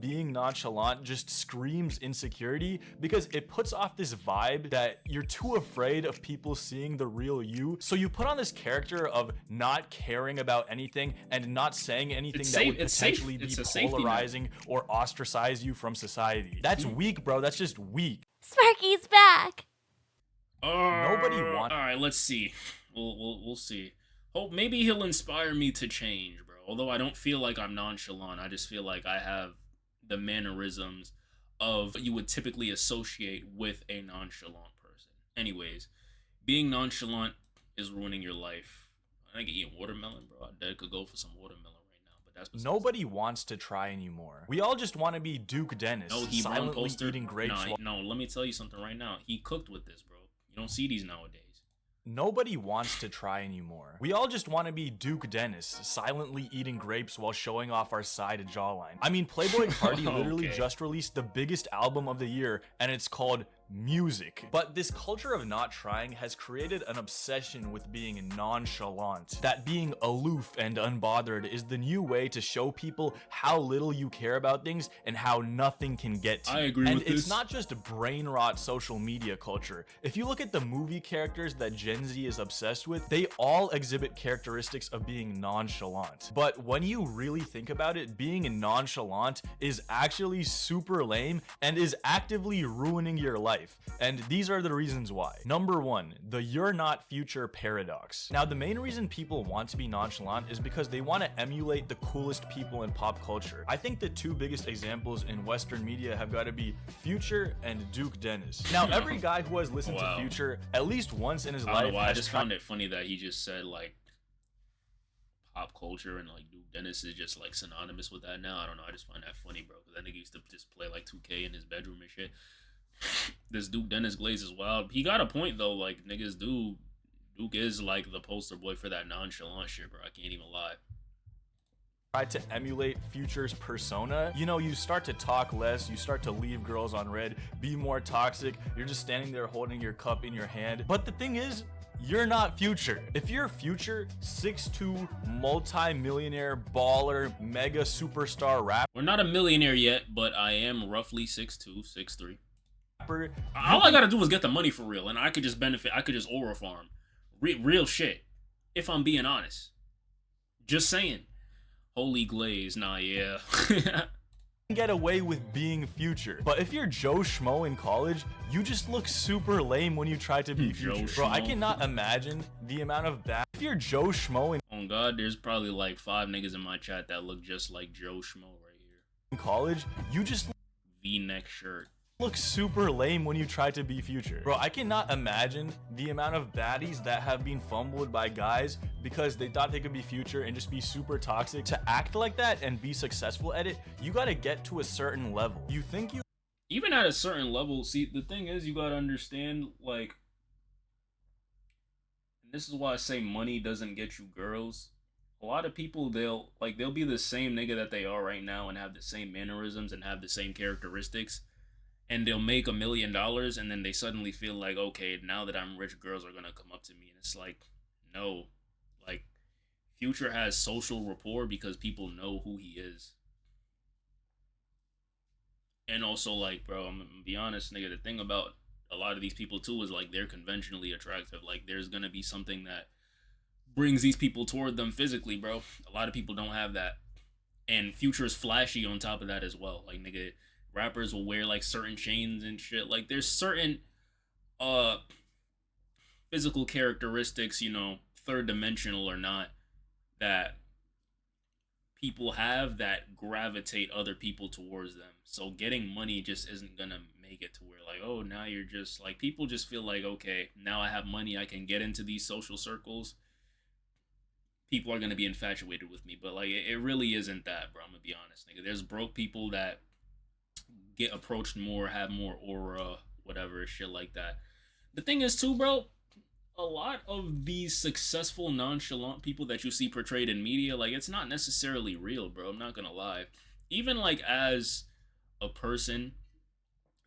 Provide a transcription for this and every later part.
being nonchalant just screams insecurity because it puts off this vibe that you're too afraid of people seeing the real you. So you put on this character of not caring about anything and not saying anything that would potentially be polarizing or ostracize you from society. That's weak, bro. That's just weak. Sparky's back. Nobody wants. All right, let's see. We'll see. Hope maybe he'll inspire me to change, bro. Although I don't feel like I'm nonchalant, I just feel like I have the mannerisms of what you would typically associate with a nonchalant person. Anyways, being nonchalant is ruining your life. I think eating watermelon, bro. I could go for some watermelon right now, but that's nobody wants to try anymore. We all just want to be Duke Dennis, no, he silently eating grapes. No, let me tell you something right now. He cooked with this, bro. You don't see these nowadays. Nobody wants to try anymore. We all just want to be Duke Dennis, silently eating grapes while showing off our side jawline. I mean, Playboi Carti literally just released the biggest album of the year, and it's called Music. But this culture of not trying has created an obsession with being nonchalant. That being aloof and unbothered is the new way to show people how little you care about things and how nothing can get to you. I agree with this. And it's not just brain rot social media culture. If you look at the movie characters that Gen Z is obsessed with, they all exhibit characteristics of being nonchalant. But when you really think about it, being nonchalant is actually super lame and is actively ruining your life. And these are the reasons why. Number one, the you're not future paradox. Now, the main reason people want to be nonchalant is because they want to emulate the coolest people in pop culture. I think the two biggest examples in Western media have got to be Future and Duke Dennis. Now, every guy who has listened to Future at least once in his life. I just found it funny that he just said like pop culture and like Duke Dennis is just like synonymous with that now. I don't know. I just find that funny, bro. Because that nigga used to just play like 2K in his bedroom and shit. This Duke Dennis Glaze is wild. He got a point though. Like niggas do. Duke is like the poster boy for that nonchalant shit, bro. I can't even lie. Try to emulate Future's persona. You know, you start to talk less, you start to leave girls on red, be more toxic. You're just standing there holding your cup in your hand. But the thing is, you're not Future. If you're Future, 6'2", multi-millionaire, baller, mega superstar rapper. We're not a millionaire yet, but I am roughly 6'2", 6'3". All I gotta do is get the money for real, and I could just benefit. I could just aura farm, real shit. If I'm being honest, just saying. Holy Glaze, nah, yeah. Get away with being Future, but if you're Joe Schmo in college, you just look super lame when you try to be Future. Bro, I cannot imagine the amount of bad. If you're Joe Schmo oh god, there's probably like 5 niggas in my chat that look just like Joe Schmo right here. In college, you just V-neck shirt. Look super lame when you try to be Future. Bro, I cannot imagine the amount of baddies that have been fumbled by guys because they thought they could be Future and just be super toxic. To act like that and be successful at it, you gotta get to a certain level. You think you... Even at a certain level, see, the thing is, you gotta understand, like... And this is why I say money doesn't get you girls. A lot of people, they'll be the same nigga that they are right now and have the same mannerisms and have the same characteristics. And they'll make $1 million, and then they suddenly feel like, okay, now that I'm rich, girls are gonna come up to me. And it's like, no. Like, Future has social rapport because people know who he is. And also, like, bro, I'm gonna be honest, nigga, the thing about a lot of these people, too, is, like, they're conventionally attractive. Like, there's gonna be something that brings these people toward them physically, bro. A lot of people don't have that. And Future is flashy on top of that as well. Like, nigga... Rappers will wear like certain chains and shit. Like there's certain physical characteristics, you know, third dimensional or not, that people have that gravitate other people towards them. So getting money just isn't gonna make it to where like, oh, now you're just like, people just feel like, okay, now I have money, I can get into these social circles. People are gonna be infatuated with me. But like it really isn't that, bro. I'm gonna be honest, nigga. There's broke people that get approached more, have more aura, whatever, shit like that. The thing is too, bro, a lot of these successful nonchalant people that you see portrayed in media, like it's not necessarily real, bro. I'm not gonna lie. Even like as a person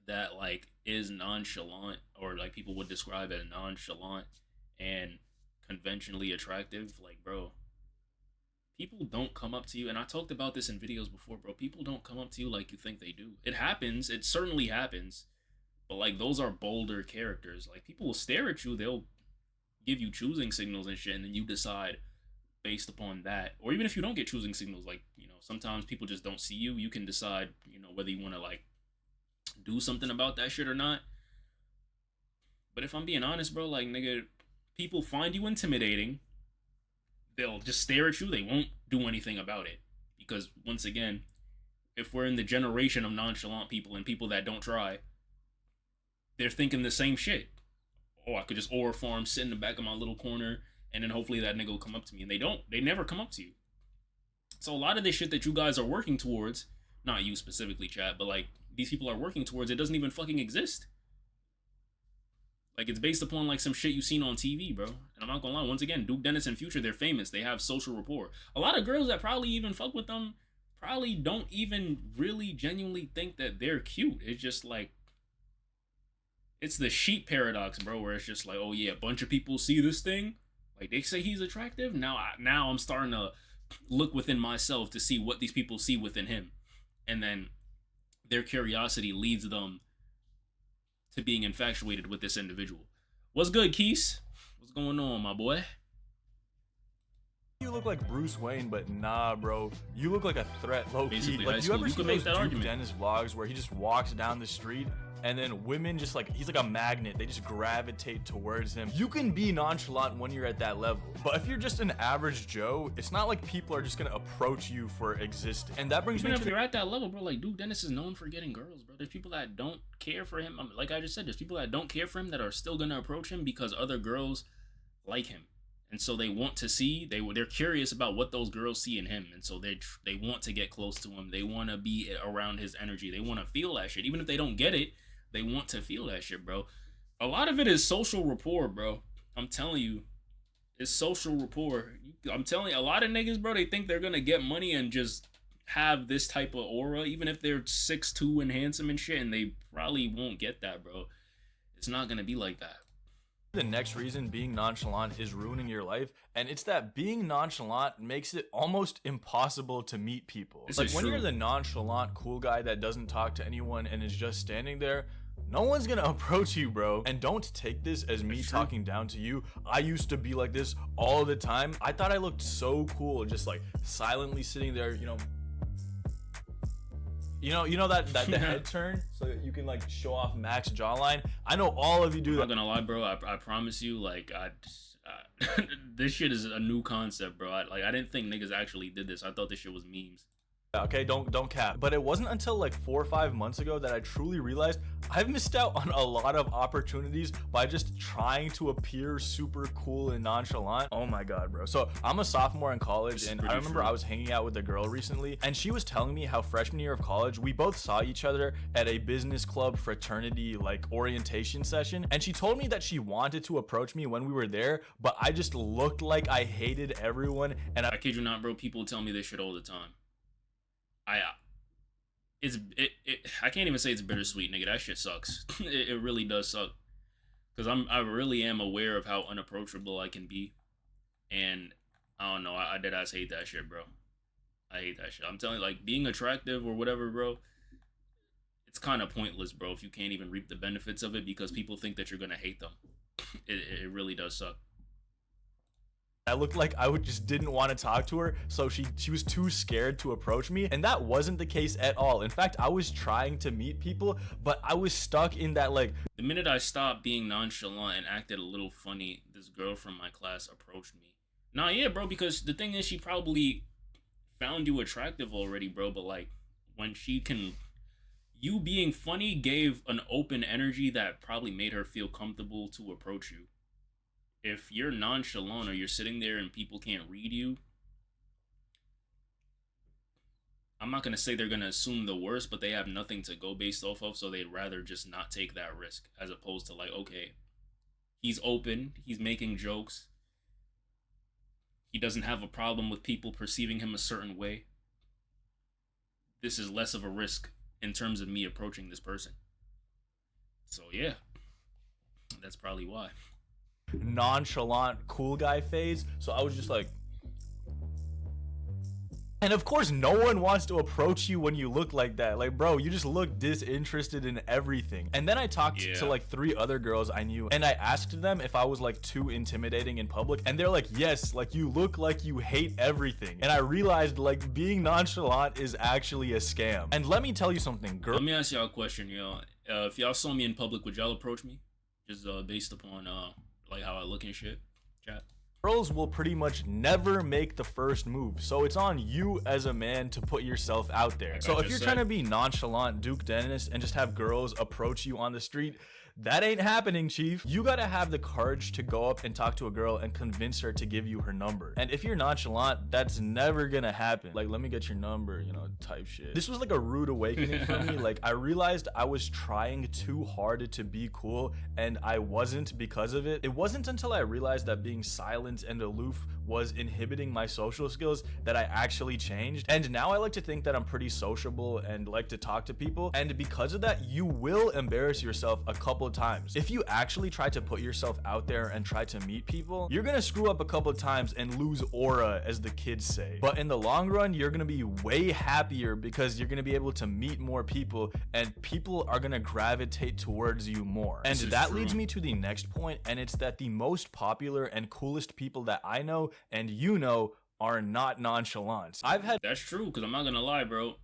that like is nonchalant, or like people would describe as nonchalant and conventionally attractive, like bro, People don't come up to you, and I talked about this in videos before, bro. People don't come up to you like you think they do. It happens. It certainly happens. But like those are bolder characters. Like people will stare at you, they'll give you choosing signals and shit, and then you decide based upon that. Or even if you don't get choosing signals, like, you know, sometimes people just don't see you. You can decide, you know, whether you want to like do something about that shit or not. But if I'm being honest, bro, like nigga, people find you intimidating. They'll just stare at you. They won't do anything about it. Because once again, if we're in the generation of nonchalant people and people that don't try, they're thinking the same shit. Oh, I could just aura farm, sit in the back of my little corner, and then hopefully that nigga will come up to me. And they don't. They never come up to you. So a lot of this shit that you guys are working towards, not you specifically, chat, but like these people are working towards, it doesn't even fucking exist. Like it's based upon like some shit you've seen on TV, bro. And I'm not gonna lie, once again, Duke Dennis and Future, they're famous. They have social rapport. A lot of girls that probably even fuck with them probably don't even really genuinely think that they're cute. It's just like, it's the sheep paradox, bro, where it's just like, oh yeah, a bunch of people see this thing, like they say he's attractive. Now I'm starting to look within myself to see what these people see within him, and then their curiosity leads them to being infatuated with this individual. What's good, Keys? What's going on, my boy? You look like Bruce Wayne, but nah, bro. You look like a threat, low key. Basically, Like, you ever see those Duke argument. Dennis vlogs where he just walks down the street and then women just like, he's like a magnet. They just gravitate towards him. You can be nonchalant when you're at that level. But if you're just an average Joe, it's not like people are just gonna approach you for existing. And that brings Even me if to you're at that level, bro, like Duke Dennis is known for getting girls, bro. There's people that don't care for him. Like I just said, there's people that don't care for him that are still gonna approach him because other girls like him. And so they want to see, they're curious about what those girls see in him, and so they want to get close to him. They want to be around his energy. They want to feel that shit, even if they don't get it. They want to feel that shit, bro. A lot of it is social rapport, bro. I'm telling you, it's social rapport. I'm telling you, a lot of niggas, bro, they think they're gonna get money and just have this type of aura, even if they're 6'2" and handsome and shit, and they probably won't get that, bro. It's not gonna be like that. the next reason being nonchalant is ruining your life, and it's that being nonchalant makes it almost impossible to meet people. This Like is when true. you're the nonchalant cool guy that doesn't talk to anyone and is just standing there, no one's gonna approach you, bro. And don't take this as me That's true. talking down to you. I used to be like this all the time. I thought I looked so cool, just like silently sitting there, you know that the head turn so that you can like show off max jawline. I know all of you do I'm that. not gonna lie, bro. I promise you, like, this shit is a new concept, bro. I didn't think niggas actually did this. I thought this shit was memes. Okay, don't cap. But it wasn't until like 4 or 5 months ago that I truly realized I've missed out on a lot of opportunities by just trying to appear super cool and nonchalant. Oh my god, bro. So I'm a sophomore in college, and I remember I was hanging out with a girl recently, and she was telling me how freshman year of college, we both saw each other at a business club fraternity like orientation session, and she told me that she wanted to approach me when we were there, but I just looked like I hated everyone, and I kid you not, bro. People tell me this shit all the time. I can't even say it's bittersweet, nigga. That shit sucks. It really does suck, because I really am aware of how unapproachable I can be, and I don't know. I deadass hate that shit, bro. I hate that shit. I'm telling you, like, being attractive or whatever, bro, it's kind of pointless, bro, if you can't even reap the benefits of it because people think that you're gonna hate them. It really does suck. I looked like I just didn't want to talk to her, so she was too scared to approach me, and that wasn't the case at all. In fact, I was trying to meet people, but I was stuck in that, like, The minute I stopped being nonchalant and acted a little funny, this girl from my class approached me. Nah, yeah, bro, because the thing is, she probably found you attractive already, bro, but like, when she can, you being funny gave an open energy that probably made her feel comfortable to approach you. If you're nonchalant or you're sitting there and people can't read you, I'm not going to say they're going to assume the worst, but they have nothing to go based off of, so they'd rather just not take that risk, as opposed to like, okay, he's open, he's making jokes, he doesn't have a problem with people perceiving him a certain way. This is less of a risk in terms of me approaching this person. So yeah, that's probably why. nonchalant cool guy phase. So I was just like, And of course, no one wants to approach you when you look like that. Like, bro, you just look disinterested in everything. And then I talked to Yeah. like 3 other girls I knew, and I asked them if I was like too intimidating in public. And they're like, yes, like you look like you hate everything. And I realized like being nonchalant is actually a scam. And let me tell you something, girl. Let me ask y'all a question, yo. If y'all saw me in public, would y'all approach me? Just based upon like how I look and shit. Chat. Girls will pretty much never make the first move, so it's on you as a man to put yourself out there. So if you're trying to be nonchalant Duke Dennis and just have girls approach you on the street, that ain't happening, chief. You gotta have the courage to go up and talk to a girl and convince her to give you her number. And if you're nonchalant, that's never gonna happen. Like, let me get your number, you know, type shit. This was like a rude awakening for me. Like, I realized I was trying too hard to be cool, and I wasn't because of it. It wasn't until I realized that being silent and aloof was inhibiting my social skills that I actually changed. And now I like to think that I'm pretty sociable and like to talk to people. And because of that, you will embarrass yourself a couple times. If you actually try to put yourself out there and try to meet people, you're gonna screw up a couple times and lose aura, as the kids say. But in the long run, you're gonna be way happier because you're gonna be able to meet more people, and people are gonna gravitate towards you more. And that leads me to the next point, and it's that the most popular and coolest people that I know and you know are not nonchalant. That's true, because I'm not gonna lie, bro.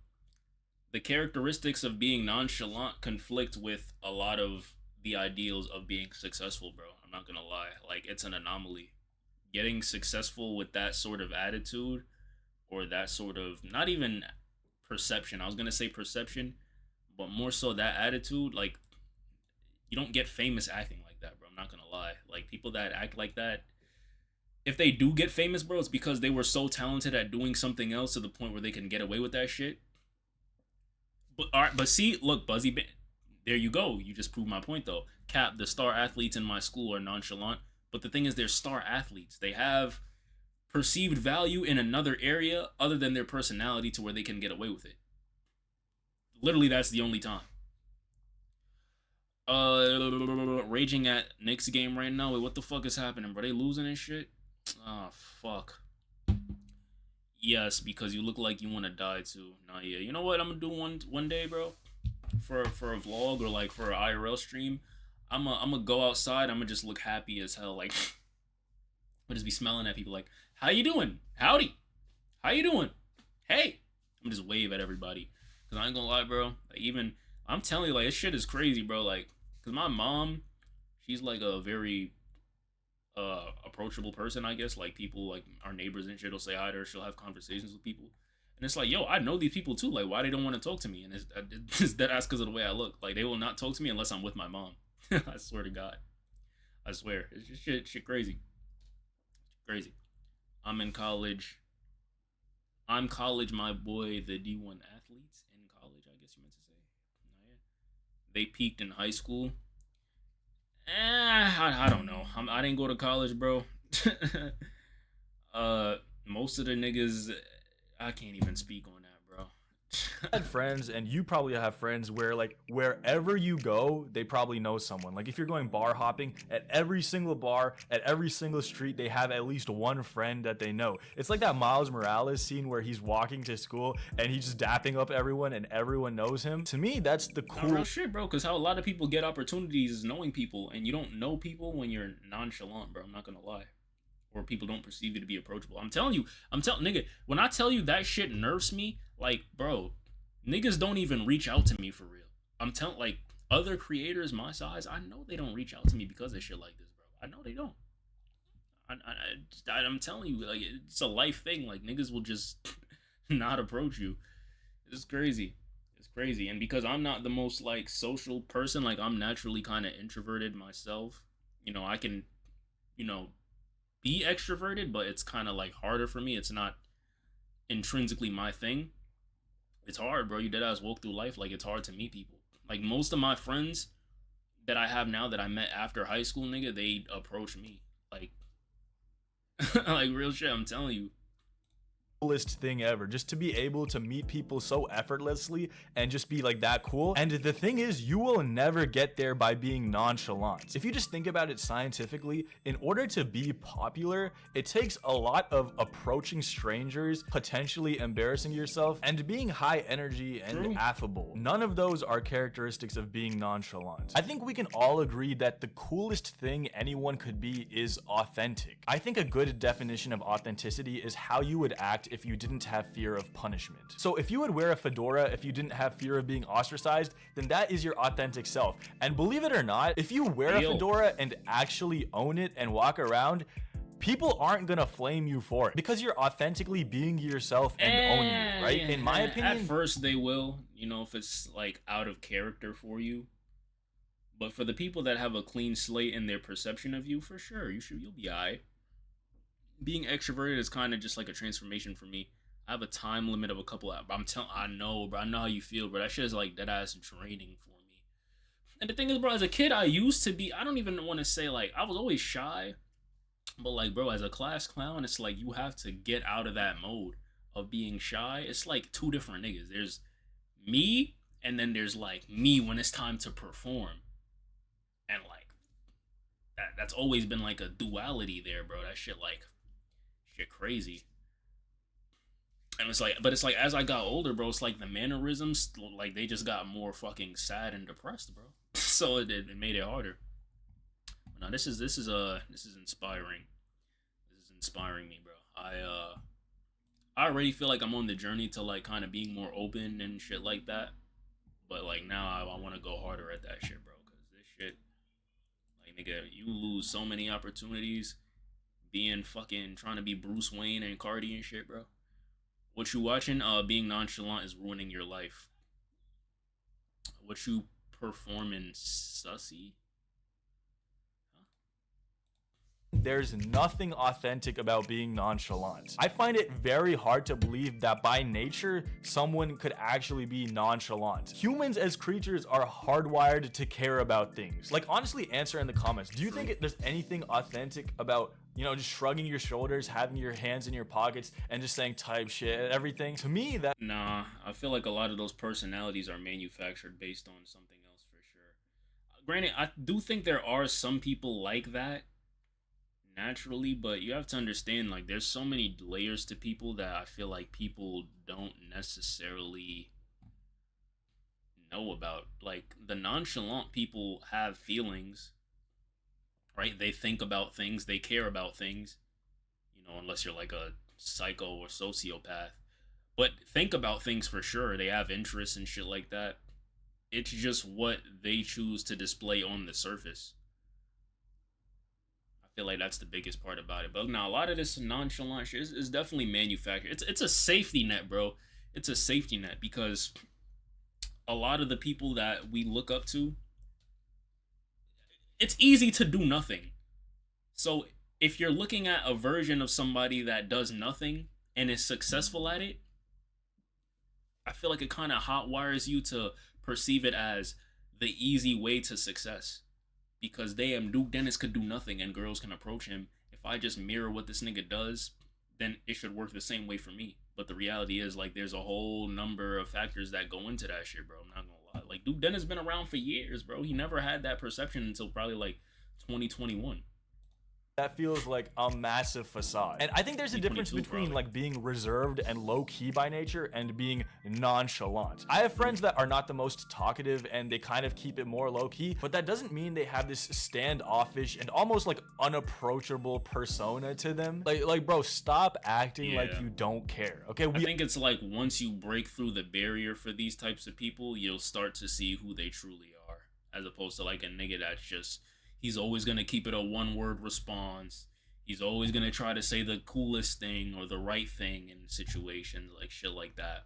The characteristics of being nonchalant conflict with a lot of the ideals of being successful, bro. I'm not gonna lie. Like, it's an anomaly. Getting successful with that sort of attitude, or that sort of, not even perception. I was gonna say perception, but more so that attitude. Like, you don't get famous acting like that, bro. I'm not gonna lie. Like, people that act like that, if they do get famous, bro, it's because they were so talented at doing something else to the point where they can get away with that shit. But all right, but see, look, Buzzy, there you go. You just proved my point, though. Cap, the star athletes in my school are nonchalant, but the thing is, they're star athletes. They have perceived value in another area other than their personality to where they can get away with it. Literally, that's the only time. Raging at Knicks game right now. Wait, what the fuck is happening, bro? They losing and shit? Oh, fuck. Yes, because you look like you want to die too. Nah, yeah. You know what I'm gonna do one day, bro? For a vlog or like for an IRL stream, I'm gonna go outside. I'm gonna just look happy as hell. Like, I'm just be smelling at people like, how you doing? Howdy. How you doing? Hey. I'm just wave at everybody. Cause I ain't gonna lie, bro. Like, even I'm telling you, like, this shit is crazy, bro. Like, cause my mom, she's like a very approachable person, I guess. Like, people, like our neighbors and shit will say hi to her. She'll have conversations with people, and it's like, yo, I know these people too. Like, why they don't want to talk to me? And it's dead ass because of the way I look. Like, they will not talk to me unless I'm with my mom. I swear to God. I swear, it's just shit crazy. Crazy. I'm in college. I'm college, my boy. The D1 athletes in college, I guess you meant to say. No, yeah. They peaked in high school. I don't know. I didn't go to college, bro. Most of the niggas, I can't even speak on that, bro. I had friends, and you probably have friends where, like, wherever you go, they probably know someone. Like, if you're going bar hopping, at every single bar, at every single street, they have at least one friend that they know. It's like that Miles Morales scene where he's walking to school and he's just dapping up everyone and everyone knows him. To me, that's the cool real shit, bro, because how a lot of people get opportunities is knowing people, and you don't know people when you're nonchalant, bro. I'm not gonna lie. Or people don't perceive you to be approachable. I'm telling nigga, when I tell you that shit nerfs me, like, bro, niggas don't even reach out to me for real. I'm telling, like, other creators my size, I know they don't reach out to me because of shit like this, bro. I know they don't. I'm telling you, like, it's a life thing. Like, niggas will just not approach you. It's crazy. It's crazy. And because I'm not the most, like, social person, like, I'm naturally kind of introverted myself. You know, I can, you know, be extroverted, but it's kind of like harder for me. It's not intrinsically my thing. It's hard, bro. You deadass walk through life, like, it's hard to meet people. Like, most of my friends that I have now that I met after high school, nigga, they approach me. Like, like, real shit, I'm telling you. coolest thing ever, just to be able to meet people so effortlessly and just be like that cool. And the thing is, you will never get there by being nonchalant. If you just think about it scientifically, in order to be popular, it takes a lot of approaching strangers, potentially embarrassing yourself, and being high energy and affable. None of those are characteristics of being nonchalant. I think we can all agree that the coolest thing anyone could be is authentic. I think a good definition of authenticity is how you would act if you didn't have fear of punishment. So if you would wear a fedora if you didn't have fear of being ostracized, then that is your authentic self. And believe it or not, if you wear a fedora and actually own it and walk around, people aren't gonna flame you for it because you're authentically being yourself and owning it, right? In my opinion, at first they will, you know, if it's like out of character for you. But for the people that have a clean slate in their perception of you, for sure, you'll be alright. Being extroverted is kind of just like a transformation for me. I have a time limit of a couple of, I know, bro. I know how you feel, bro. That shit is like dead ass draining for me. And the thing is, bro, as a kid, I used to be. I don't even want to say like I was always shy, but like, bro, as a class clown, it's like you have to get out of that mode of being shy. It's like two different niggas. There's me, and then there's like me when it's time to perform, and like that's always been like a duality there, bro. That shit like. Crazy. And it's like, but it's like as I got older, bro, it's like the mannerisms, like they just got more fucking sad and depressed, bro. So it made it harder. But now this is inspiring. This is inspiring me, bro. I already feel like I'm on the journey to like kind of being more open and shit like that. But like now I want to go harder at that shit, bro. Cause this shit, like nigga, you lose so many opportunities. Being fucking trying to be Bruce Wayne and Cardi and shit, bro. What you watching? Being nonchalant is ruining your life. What you performing, sussy? There's nothing authentic about being nonchalant. I find it very hard to believe that by nature, someone could actually be nonchalant. Humans as creatures are hardwired to care about things. Like, honestly, answer in the comments. Do you think there's anything authentic about, you know, just shrugging your shoulders, having your hands in your pockets, and just saying type shit and everything? To me, that... Nah, I feel like a lot of those personalities are manufactured based on something else for sure. Granted, I do think there are some people like that naturally, but you have to understand, like, there's so many layers to people that I feel like people don't necessarily know about. Like, the nonchalant people have feelings, right? They think about things, they care about things, you know, unless you're like a psycho or sociopath. But think about things for sure. They have interests and shit like that. It's just what they choose to display on the surface. I feel like that's the biggest part about it. But now a lot of this nonchalant shit is definitely manufactured. It's a safety net, bro. It's a safety net because a lot of the people that we look up to, it's easy to do nothing. So if you're looking at a version of somebody that does nothing and is successful at it, I feel like it kind of hotwires you to perceive it as the easy way to success. Because damn, Duke Dennis could do nothing and girls can approach him. If I just mirror what this nigga does, then it should work the same way for me. But the reality is, like, there's a whole number of factors that go into that shit, bro. I'm not gonna lie. Like, Duke Dennis been around for years, bro. He never had that perception until probably, like, 2021. That feels like a massive facade. And I think there's a difference between probably. like being reserved and low-key by nature and being nonchalant. I have friends that are not the most talkative and they kind of keep it more low-key, but that doesn't mean they have this standoffish and almost like unapproachable persona to them. Like bro, stop acting like you don't care. Okay, I think it's like once you break through the barrier for these types of people, you'll start to see who they truly are, as opposed to like a nigga that's just, he's always going to keep it a one-word response. He's always going to try to say the coolest thing or the right thing in situations, like shit like that.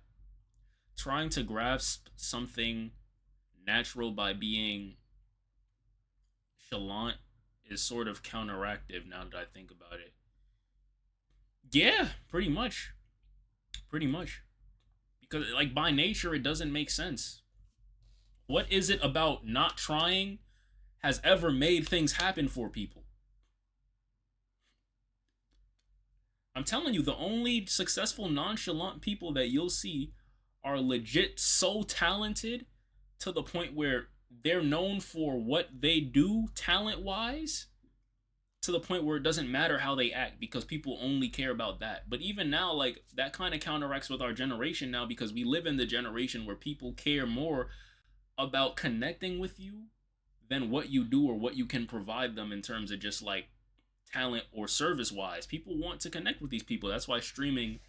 Trying to grasp something natural by being chalant is sort of counteractive now that I think about it. Yeah, pretty much. Pretty much. Because, like, by nature, it doesn't make sense. What is it about not trying has ever made things happen for people? I'm telling you, the only successful nonchalant people that you'll see are legit so talented to the point where they're known for what they do talent wise, to the point where it doesn't matter how they act because people only care about that. But even now, like, that kind of counteracts with our generation now, because we live in the generation where people care more about connecting with you than what you do or what you can provide them in terms of just like talent or service wise. People want to connect with these people. That's why streaming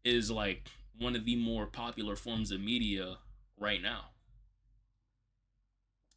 is like one of the more popular forms of media right now.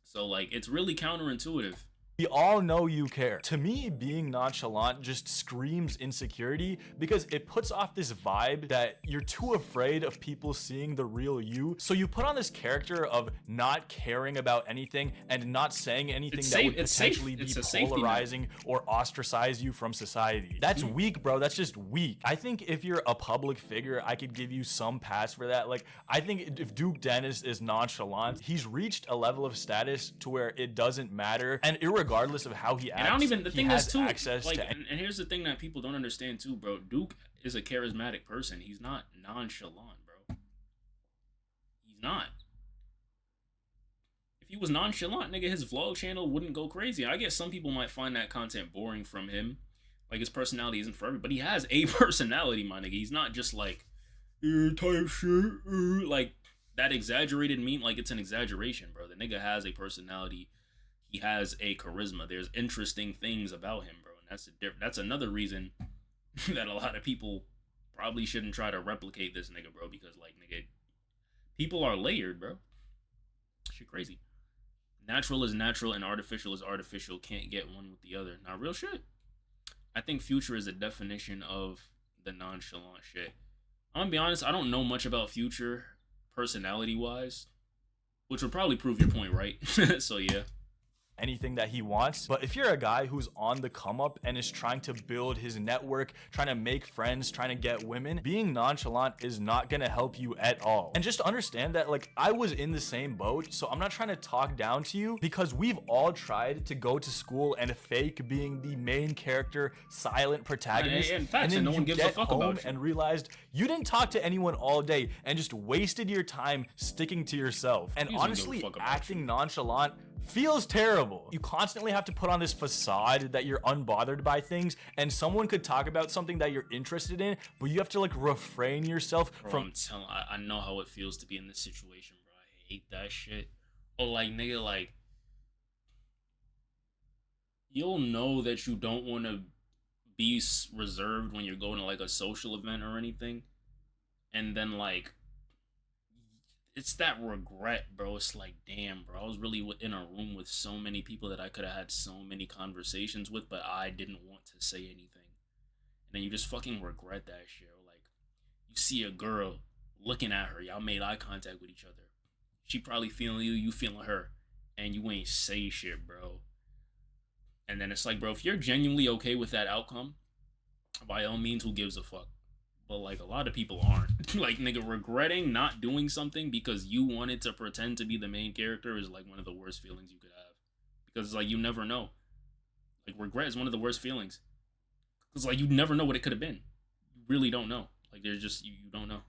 So like it's really counterintuitive. We all know you care. To me, being nonchalant just screams insecurity because it puts off this vibe that you're too afraid of people seeing the real you. So you put on this character of not caring about anything and not saying anything that would potentially be polarizing or ostracize you from society. That's weak, bro. That's just weak. I think if you're a public figure, I could give you some pass for that. Like, I think if Duke Dennis is nonchalant, he's reached a level of status to where it doesn't matter. And regardless of how he acts, and I don't even, the thing is too, like, to and here's the thing that people don't understand too, bro. Duke is a charismatic person. He's not nonchalant, bro. He's not. If he was nonchalant, nigga, his vlog channel wouldn't go crazy. I guess some people might find that content boring from him. Like, his personality isn't for everybody. But he has a personality, my nigga. He's not just like type shit, like that exaggerated meme. Like, it's an exaggeration, bro. The nigga has a personality. He has a charisma. There's interesting things about him, bro. And that's another reason that a lot of people probably shouldn't try to replicate this nigga, bro. Because, like, nigga, people are layered, bro. Shit crazy. Natural is natural and artificial is artificial. Can't get one with the other. Now, real shit. I think Future is a definition of the nonchalant shit. I'm gonna be honest, I don't know much about Future personality-wise, which would probably prove your point, right? So, yeah. Anything that he wants. But if you're a guy who's on the come up and is trying to build his network, trying to make friends, trying to get women, being nonchalant is not gonna help you at all. And just understand that, like, I was in the same boat, so I'm not trying to talk down to you, because we've all tried to go to school and fake being the main character, silent protagonist, and then no one gives a fuck home and realized you didn't talk to anyone all day and just wasted your time sticking to yourself. And honestly, acting nonchalant feels terrible. You constantly have to put on this facade that you're unbothered by things, and someone could talk about something that you're interested in, but you have to like refrain yourself from. I'm telling, I know how it feels to be in this situation, bro. I hate that shit. Or like, nigga, like, you'll know that you don't want to be reserved when you're going to like a social event or anything, and then like, it's that regret, bro. It's like, damn, bro, I was really in a room with so many people that I could have had so many conversations with, but I didn't want to say anything. And then you just fucking regret that shit. Or like, you see a girl looking at her, y'all made eye contact with each other. She probably feeling you, you feeling her, and you ain't say shit, bro. And then it's like, bro, if you're genuinely okay with that outcome, by all means, who gives a fuck? But like, a lot of people aren't. Like, nigga, regretting not doing something because you wanted to pretend to be the main character is like one of the worst feelings you could have. Because it's like, you never know. Like, regret is one of the worst feelings. Because like, you never know what it could have been. You really don't know. Like, there's just, you don't know.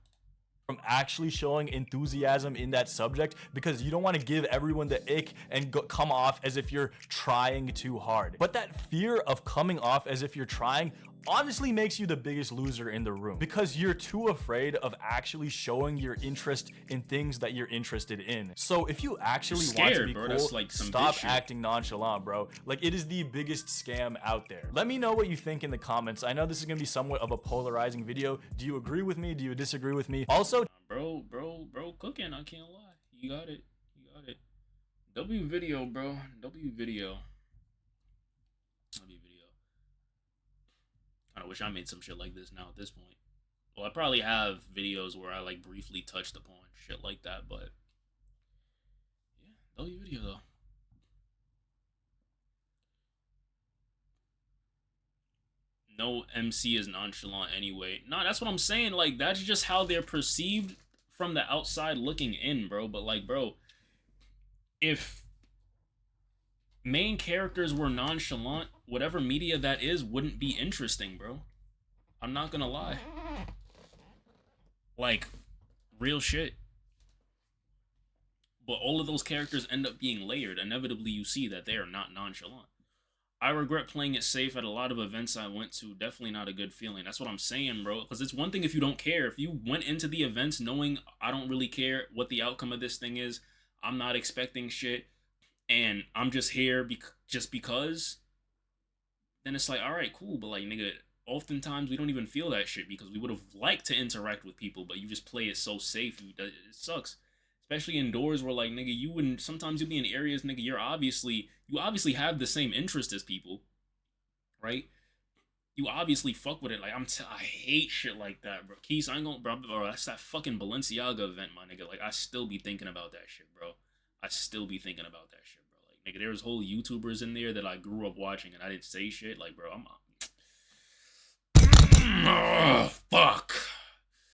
From actually showing enthusiasm in that subject, because you don't want to give everyone the ick and come off as if you're trying too hard. But that fear of coming off as if you're trying honestly makes you the biggest loser in the room, because you're too afraid of actually showing your interest in things that you're interested in. So if you actually want to be cool, that's like stop acting nonchalant, bro. Like, it is the biggest scam out there. Let me know what you think in the comments. I know this is gonna be somewhat of a polarizing video. Do you agree with me? Do you disagree with me? Also, bro, cooking, I can't lie. You got it. W video, bro. W video. I wish I made some shit like this now at this point. Well, I probably have videos where I like briefly touched upon shit like that, but yeah, W video though. No MC is nonchalant anyway. Nah, that's what I'm saying. Like, that's just how they're perceived from the outside looking in, bro. But like, bro, if main characters were nonchalant, whatever media that is wouldn't be interesting, bro. I'm not gonna lie. Like, real shit. But all of those characters end up being layered. Inevitably, you see that they are not nonchalant. I regret playing it safe at a lot of events I went to. Definitely not a good feeling. That's what I'm saying, bro. Because it's one thing if you don't care. If you went into the events knowing I don't really care what the outcome of this thing is, I'm not expecting shit, and I'm just here just because, then it's like, all right, cool. But like, nigga, oftentimes we don't even feel that shit because we would have liked to interact with people, but you just play it so safe. It sucks. Especially indoors where like nigga you wouldn't sometimes you'll be in areas nigga you obviously have the same interest as people, right? You obviously fuck with it. Like I hate shit like that, bro. Keys, I ain't gonna bro, that's that fucking Balenciaga event, my nigga. Like I still be thinking about that shit, bro. I still be thinking about that shit, bro. Like nigga, there's whole YouTubers in there that I grew up watching and I didn't say shit. Like, bro, I'm fuck.